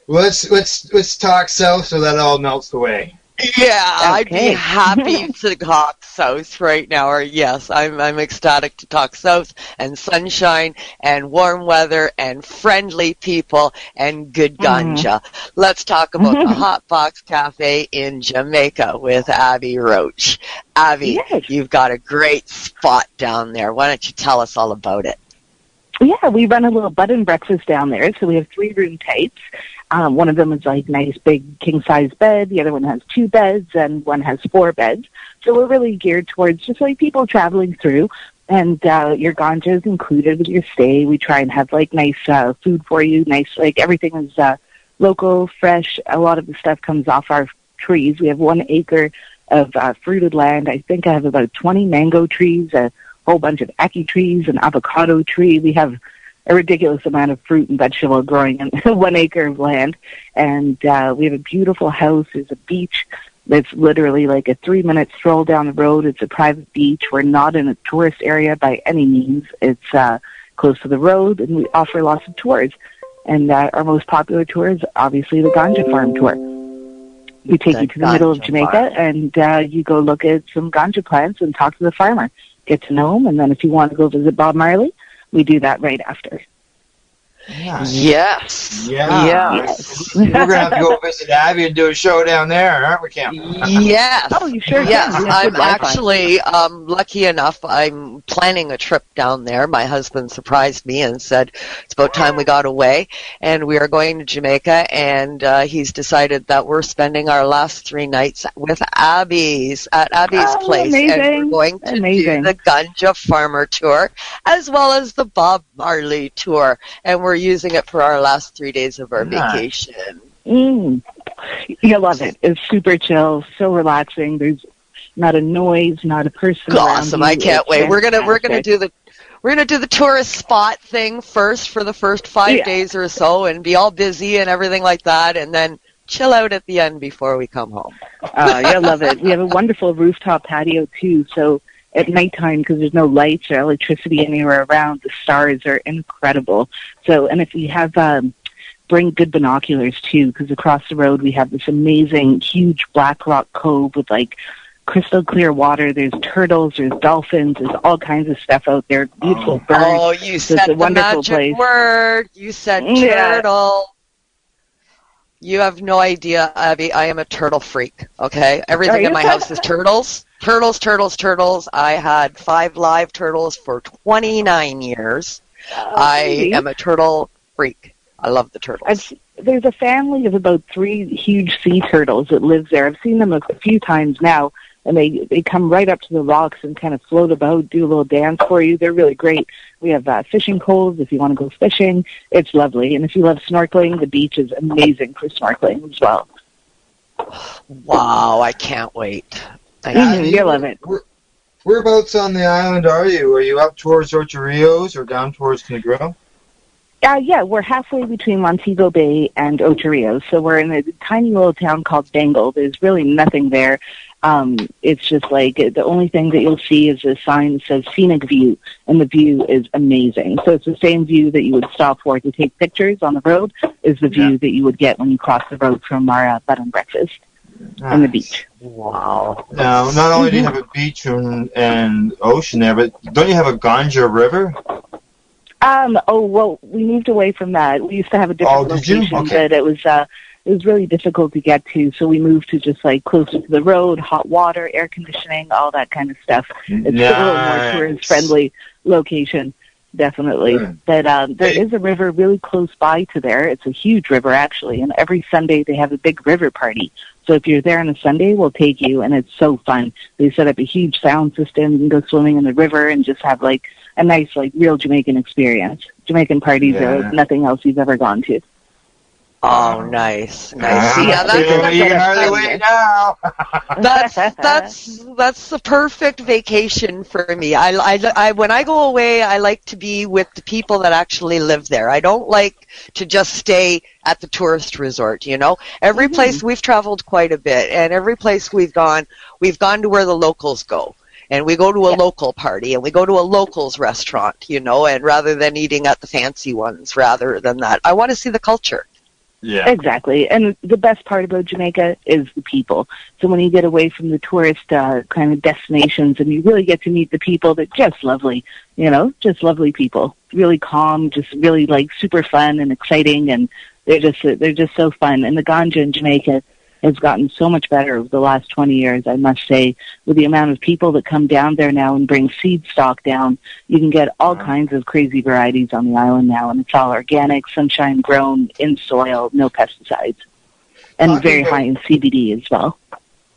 Let's talk south so that all melts away. Yeah, okay. I'd be happy to talk south right now, or yes, I'm ecstatic to talk south and sunshine and warm weather and friendly people and good ganja. Let's talk about the Hotbox Cafe in Jamaica with Abi Roach. Abi, you've got a great spot down there. Why don't you tell us all about it? Yeah, we run a little bed and breakfast down there, so we have 3-room types. One of them is like nice big king-size bed. The other one has 2 beds, and one has 4 beds. So we're really geared towards just like people traveling through. And your ganja is included with your stay. We try and have like nice food for you. Nice, like everything is local, fresh. A lot of the stuff comes off our trees. We have 1 acre of fruited land. I think I have about 20 mango trees, a whole bunch of ackee trees, an avocado tree. We have a ridiculous amount of fruit and vegetable growing in 1 acre of land. And we have a beautiful house. There's a beach that's literally like a 3-minute stroll down the road. It's a private beach. We're not in a tourist area by any means. It's close to the road, and we offer lots of tours. And our most popular tour is obviously the Ganja Farm Tour. We take you to the middle of Jamaica, and you go look at some ganja plants and talk to the farmer. Get to know him, and then if you want to go visit Bob Marley, we do that right after. Yeah. Yes. Yeah. Yes. We're going to have to go visit Abby and do a show down there, aren't we, Kim? Yes. Oh, you sure Yes. can. I'm actually lucky enough. I'm planning a trip down there. My husband surprised me and said it's about time we got away, and we are going to Jamaica. And he's decided that we're spending our last 3 nights with Abby's place, amazing. and we're going to do the Ganja Farmer Tour as well as the Bob Marley Tour, and we're using it for our last 3 days of our vacation. You'll love it. It's super chill, so relaxing. There's not a noise, not a person around Awesome! you. I can't wait. We're gonna do fantastic. the tourist spot thing first for the first 5 days or so, and be all busy and everything like that, and then chill out at the end before we come home. You'll love it. We have a wonderful rooftop patio too, so at nighttime, because there's no lights or electricity anywhere around, the stars are incredible. So, and if you have, bring good binoculars too, because across the road we have this amazing, huge Black Rock Cove with like crystal clear water. There's turtles, there's dolphins, there's all kinds of stuff out there. Beautiful birds. Oh, you so said it's a the wonderful magic place. word. You said turtle. You have no idea, Abby. I am a turtle freak, okay? Everything in my house is turtles. Turtles. I had 5 live turtles for 29 years. I am a turtle freak. I love the turtles. There's a family of about 3 huge sea turtles that lives there. I've seen them a few times now, and they come right up to the rocks and kind of float about, do a little dance for you. They're really great. We have fishing poles if you want to go fishing. It's lovely. And if you love snorkeling, the beach is amazing for snorkeling as well. Wow, I can't wait. You'll love it. Whereabouts on the island are you? Are you up towards Ocho Rios or down towards Negril? Yeah, we're halfway between Montego Bay and Ocho Rios. So we're in a tiny little town called Bengal. There's really nothing there. It's just like the only thing that you'll see is a sign that says scenic view, and the view is amazing. So it's the same view that you would stop for to take pictures on the road is the view that you would get when you cross the road from our bed and breakfast on the beach. Wow. Now, not only do you have a beach and ocean there, but don't you have a Ganja River? Well, we moved away from that. We used to have a different location, but it was really difficult to get to, so we moved to just like closer to the road, hot water, air conditioning, all that kind of stuff. It's a little more tourist-friendly location, definitely. But there is a river really close by to there. It's a huge river, actually, and every Sunday they have a big river party. So if you're there on a Sunday, we'll take you, and it's so fun. They set up a huge sound system. You can go swimming in the river and just have like a nice, like, real Jamaican experience. Jamaican parties are like nothing else you've ever gone to. Oh, nice. Yeah, that's the perfect vacation for me. I when I go away, I like to be with the people that actually live there. I don't like to just stay at the tourist resort, you know. Every place we've traveled quite a bit, and every place we've gone to where the locals go. And we go to a local party, and we go to a locals restaurant, you know, and rather than eating at the fancy ones, rather than that, I want to see the culture. Yeah, exactly. And the best part about Jamaica is the people. So when you get away from the tourist kind of destinations, and you really get to meet the people, they're just lovely, you know, just lovely people, really calm, just really like super fun and exciting, and they're just so fun. And the ganja in Jamaica has gotten so much better over the last 20 years, I must say, with the amount of people that come down there now and bring seed stock down. You can get all kinds of crazy varieties on the island now, and it's all organic, sunshine grown, in soil, no pesticides, and very high in CBD as well.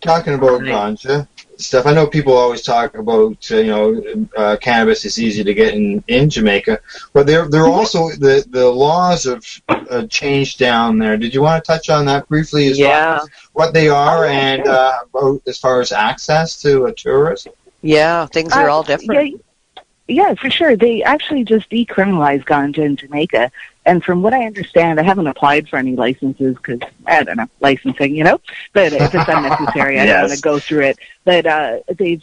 Talking about ganja stuff, I know people always talk about, cannabis is easy to get in Jamaica, but there also, the laws have changed down there. Did you want to touch on that briefly as well? What they are and about as far as access to a tourist? Yeah, things are all different. Yeah, for sure. They actually just decriminalized ganja in Jamaica. And from what I understand, I haven't applied for any licenses because, I don't know, licensing, you know? But if it's unnecessary, I don't want to go through it. But they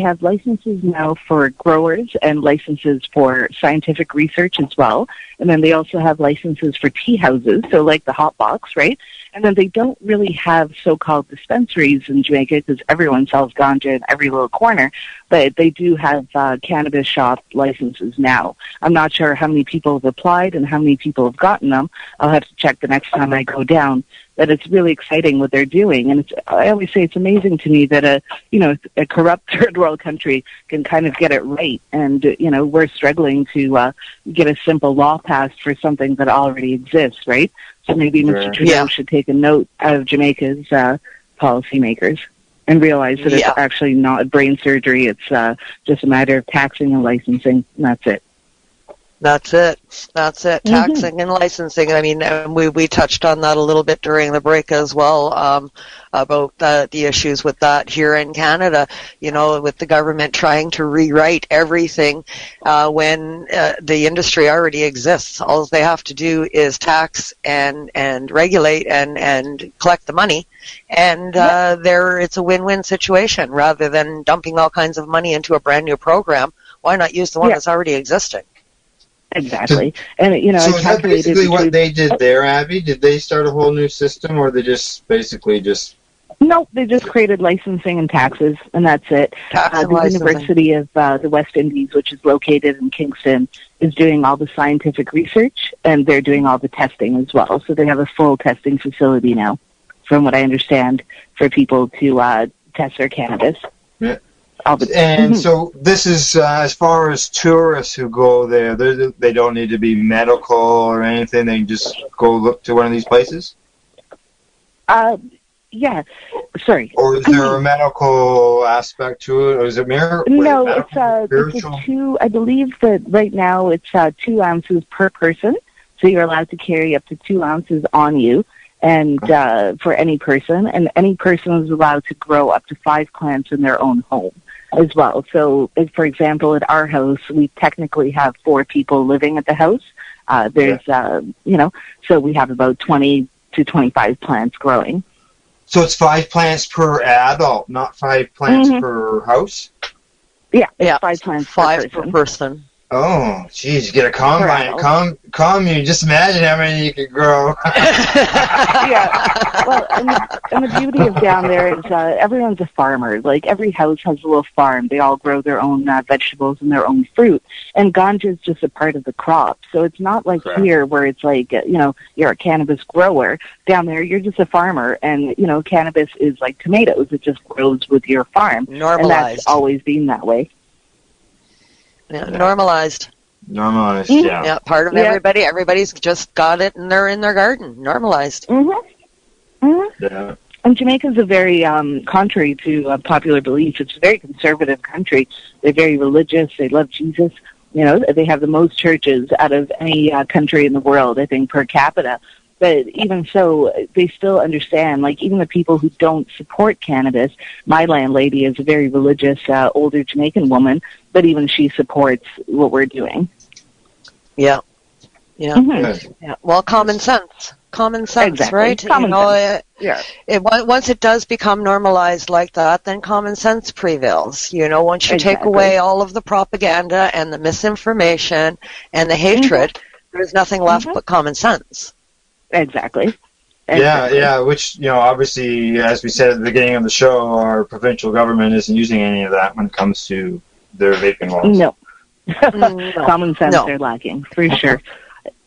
have licenses now for growers and licenses for scientific research as well. And then they also have licenses for tea houses, so like the Hotbox, right? And then they don't really have so-called dispensaries in Jamaica because everyone sells ganja in every little corner, but they do have cannabis shop licenses now. I'm not sure how many people have applied and how many people have gotten them. I'll have to check the next time I go down. But it's really exciting what they're doing, and I always say it's amazing to me that a corrupt third world country can kind of get it right, and we're struggling to get a simple law passed for something that already exists, right? So maybe Mr. Trudeau should take a note of Jamaica's policymakers and realize that it's actually not brain surgery; it's just a matter of taxing and licensing, and that's it. That's it. Taxing and licensing. I mean, we touched on that a little bit during the break as well, about the issues with that here in Canada, with the government trying to rewrite everything when the industry already exists. All they have to do is tax and regulate and collect the money, and it's a win-win situation. Rather than dumping all kinds of money into a brand new program, why not use the one that's already existing? Exactly. And, so is that basically what they did there, Abby? Did they start a whole new system, or they just basically just... No, they just created licensing and taxes, and that's it. The University of the West Indies, which is located in Kingston, is doing all the scientific research, and they're doing all the testing as well. So they have a full testing facility now, from what I understand, for people to test their cannabis. Yeah. And so this is as far as tourists who go there, they don't need to be medical or anything. They can just go look to one of these places? Yeah. Sorry. Or is there a medical aspect to it? Or is it No, it's a two. I believe that right now it's 2 ounces per person. So you're allowed to carry up to 2 ounces on you, and for any person. And any person is allowed to grow up to 5 plants in their own home as well. So, for example, at our house, we technically have 4 people living at the house. So we have about 20 to 25 plants growing. So it's 5 plants per adult, not 5 plants per house? Yeah, 5 plants per person. Oh, geez, you get a commune. Just imagine how many you could grow. Yeah. Well, and the beauty of down there is everyone's a farmer. Like, every house has a little farm. They all grow their own vegetables and their own fruit. And ganja is just a part of the crop. So it's not like here where it's like, you're a cannabis grower. Down there, you're just a farmer. And, cannabis is like tomatoes. It just grows with your farm. Normalized. And that's always been that way. Yeah, normalized. Normalized, yeah. Yeah, part of everybody. Everybody's just got it, and they're in their garden. Normalized. Yeah. And Jamaica's a very, contrary to popular belief, it's a very conservative country. They're very religious. They love Jesus. They have the most churches out of any country in the world, I think, per capita. But even so, they still understand, like, even the people who don't support cannabis. My landlady is a very religious, older Jamaican woman, but even she supports what we're doing. Yeah. Well, common sense. Common sense, exactly. Right? Common sense. Once it does become normalized like that, then common sense prevails. Once you take away all of the propaganda and the misinformation and the hatred, there's nothing left but common sense. Exactly. Yeah, which, obviously, as we said at the beginning of the show, our provincial government isn't using any of that when it comes to their vaping laws. No. Common sense they're lacking, for sure.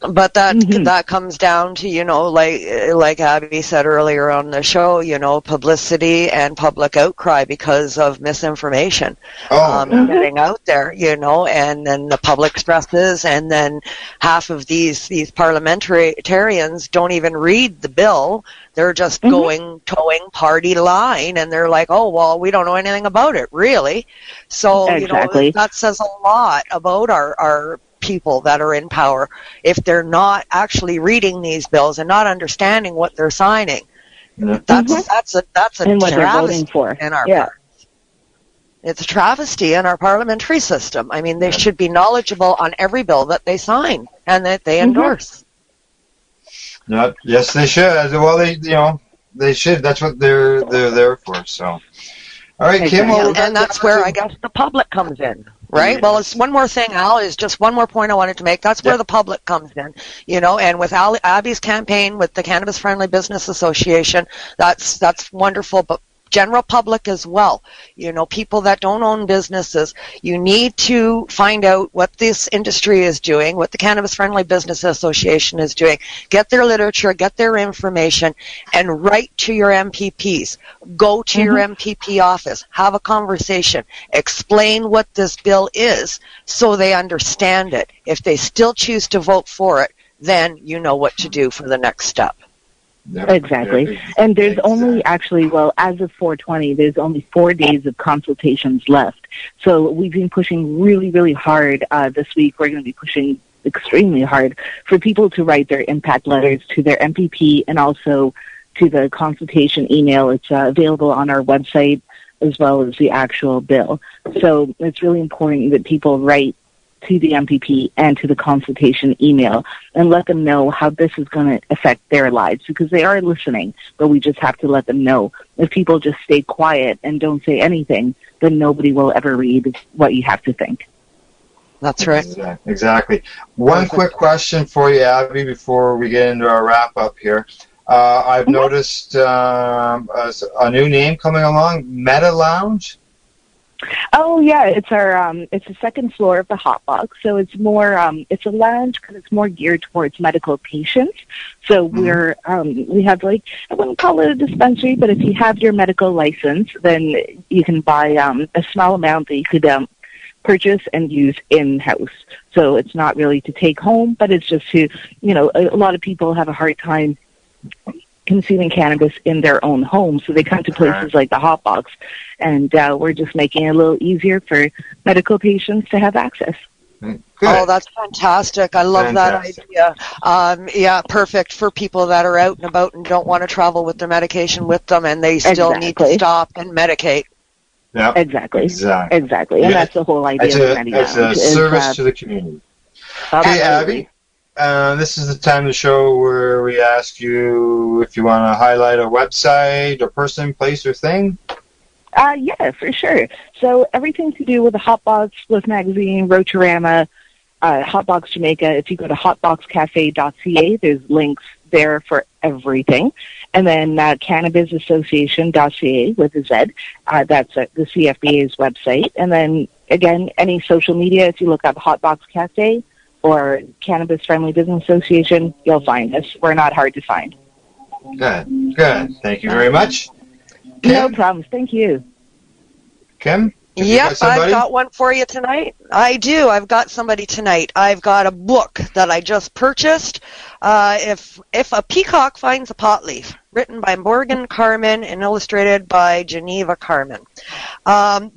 But that comes down to, like Abby said earlier on the show, publicity and public outcry because of misinformation getting out there, and then the public stresses, and then half of these parliamentarians don't even read the bill. They're just towing party line, and they're like, oh, well, we don't know anything about it, really. So, that says a lot about our people that are in power if they're not actually reading these bills and not understanding what they're signing. That's a and what they're voting travesty for. in our it's a travesty in our parliamentary system. I mean, they should be knowledgeable on every bill that they sign and that they endorse. Yes, they should. Well, they should. That's what they're there for. So, All right, Kim. Well, and that's where I guess the public comes in, right? Yeah. Well, it's one more thing, Al, is just one more point I wanted to make. That's where the public comes in, and with Abby's campaign with the Cannabis Friendly Business Association, that's wonderful, but general public as well, people that don't own businesses, you need to find out what this industry is doing, what the Cannabis Friendly Business Association is doing, get their literature, get their information, and write to your MPPs. Go to your MPP office, have a conversation, explain what this bill is so they understand it. If they still choose to vote for it, then you know what to do for the next step. Exactly. And there's only actually, as of 4/20, there's only 4 days of consultations left. So we've been pushing really, really hard this week. We're going to be pushing extremely hard for people to write their impact letters to their MPP and also to the consultation email. It's available on our website as well as the actual bill. So it's really important that people write to the MPP and to the consultation email and let them know how this is going to affect their lives, because they are listening, but we just have to let them know. If people just stay quiet and don't say anything, then nobody will ever read what you have to think. That's right. Exactly. One quick question for you, Abby, before we get into our wrap-up here. I've noticed a new name coming along, Meta Lounge. Oh yeah, it's the second floor of the Hotbox. So it's more, it's a lounge because it's more geared towards medical patients. So we have I wouldn't call it a dispensary, but if you have your medical license, then you can buy a small amount that you could purchase and use in-house. So it's not really to take home, but it's just to, a lot of people have a hard time consuming cannabis in their own home, so they come to places like the Hotbox, and we're just making it a little easier for medical patients to have access. Good. Oh, that's fantastic. I love that idea. Perfect for people that are out and about and don't want to travel with their medication with them, and they still need to stop and medicate. Yeah, exactly. And that's the whole idea of Medi Lounge. It's a service to the community. Okay, Abby. This is the time of the show where we ask you if you want to highlight a website, or person, place, or thing. Yeah, for sure. So everything to do with the Hotbox, Bliss Magazine, Roach-O-Rama, Hotbox Jamaica. If you go to hotboxcafe.ca, there's links there for everything. And then cannabisassociation.ca with a Z. That's the CFBA's website. And then, again, any social media, if you look up Hotbox Cafe or Cannabis Friendly Business Association, you'll find us. We're not hard to find. Good. Thank you very much. Kim? No problems. Thank you. Kim? Yep, I've got one for you tonight. I do. I've got somebody tonight. I've got a book that I just purchased. If a Peacock Finds a Pot Leaf, written by Morgan Carmen and illustrated by Geneva Carmen.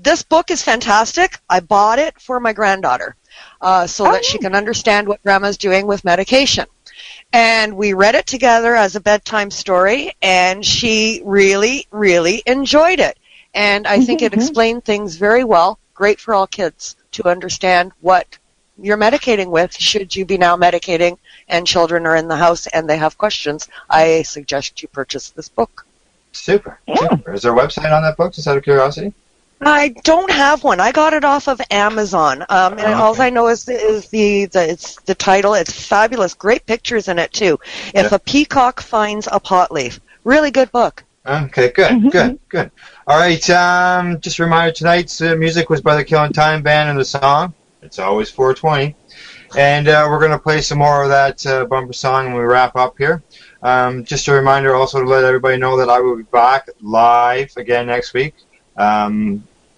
This book is fantastic. I bought it for my granddaughter so that she can understand what Grandma's doing with medication. And we read it together as a bedtime story, and she really, really enjoyed it. And I think it explained things very well. Great for all kids to understand what you're medicating with, should you be now medicating and children are in the house and they have questions. I suggest you purchase this book. Super. Is there a website on that book, just out of curiosity? I don't have one. I got it off of Amazon. And all I know is the title. It's fabulous. Great pictures in it, too. If a Peacock Finds a Pot Leaf. Really good book. Okay, good. All right, just a reminder, tonight's music was by the Killing Time Band and the song, It's Always 420. And we're going to play some more of that bumper song when we wrap up here. Just a reminder also to let everybody know that I will be back live again next week.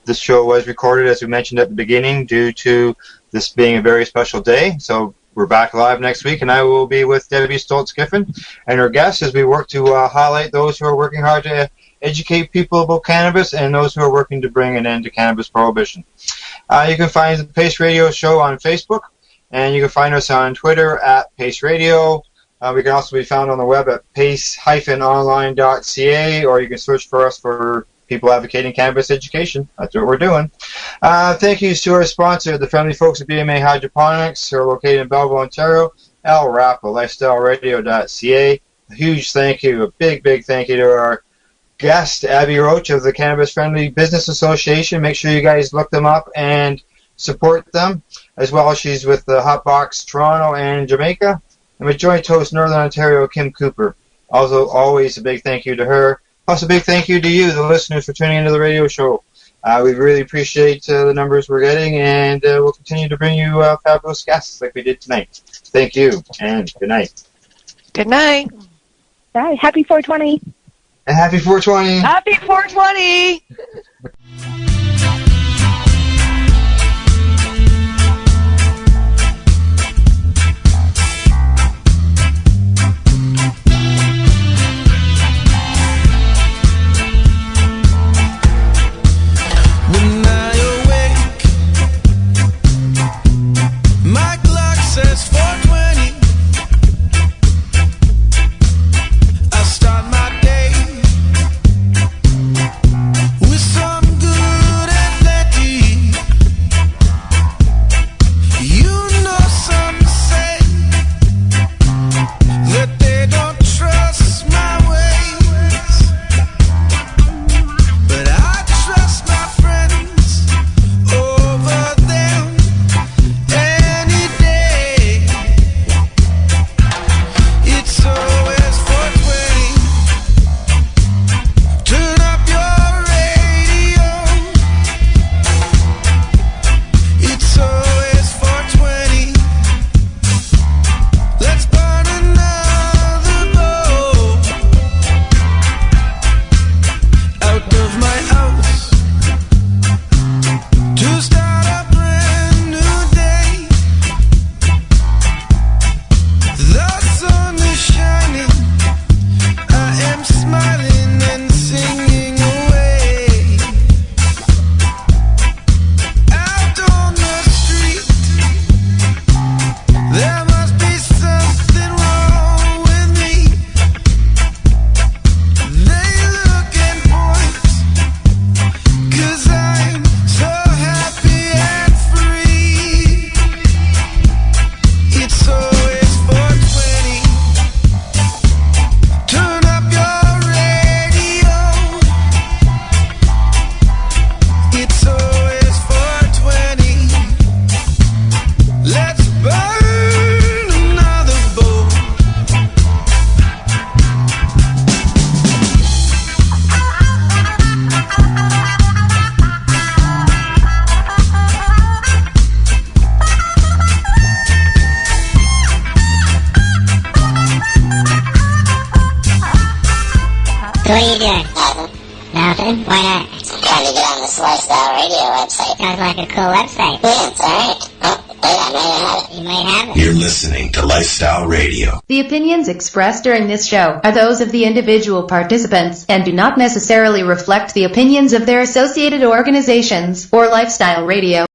This show was recorded, as we mentioned at the beginning, due to this being a very special day. So we're back live next week, and I will be with Debbie Stoltz-Giffen and her guests as we work to highlight those who are working hard to educate people about cannabis and those who are working to bring an end to cannabis prohibition. You can find the Pace Radio Show on Facebook, and you can find us on Twitter at Pace Radio. We can also be found on the web at pace-online.ca, or you can search for us for people advocating cannabis education. That's what we're doing. Thank you to our sponsor, the friendly folks at BMA Hydroponics, who are located in Belleville, Ontario, Al Rappa, lifestyleradio.ca. A huge thank you, a big thank you to our guest, Abi Roach of the Cannabis Friendly Business Association. Make sure you guys look them up and support them. As well, she's with the Hotbox Toronto and Jamaica. And with joint host Northern Ontario, Kim Cooper. Also, always a big thank you to her. Plus, a big thank you to you, the listeners, for tuning into the radio show. We really appreciate the numbers we're getting, and we'll continue to bring you fabulous guests like we did tonight. Thank you, and good night. Good night. Bye. Happy 420. And happy 420. Happy 420. When I awake, my clock says 4:20. I start my day with some good and plenty. You know, some say that they don't trust my ways, but I trust my friends over them any day. It's always 4:20. Turn up your radio. It's always 4:20. Let's burn another bowl out of my house to start a brand new day. The sun is shining. I am smiling and singing away. Out on the street, there must be something wrong with me. They look and point, 'cause I'm so happy and free. It's always 4:20. Turn up your radio. It's always 4:20. Let's burn another bowl. So what are you doing? Nothing. Nothing? Why not? Trying to get on this Lifestyle Radio website. Sounds like a cool website. Yeah, it's alright. Oh, wait, I might have it. You might have it. You're listening to Lifestyle Radio. The opinions expressed during this show are those of the individual participants and do not necessarily reflect the opinions of their associated organizations or Lifestyle Radio.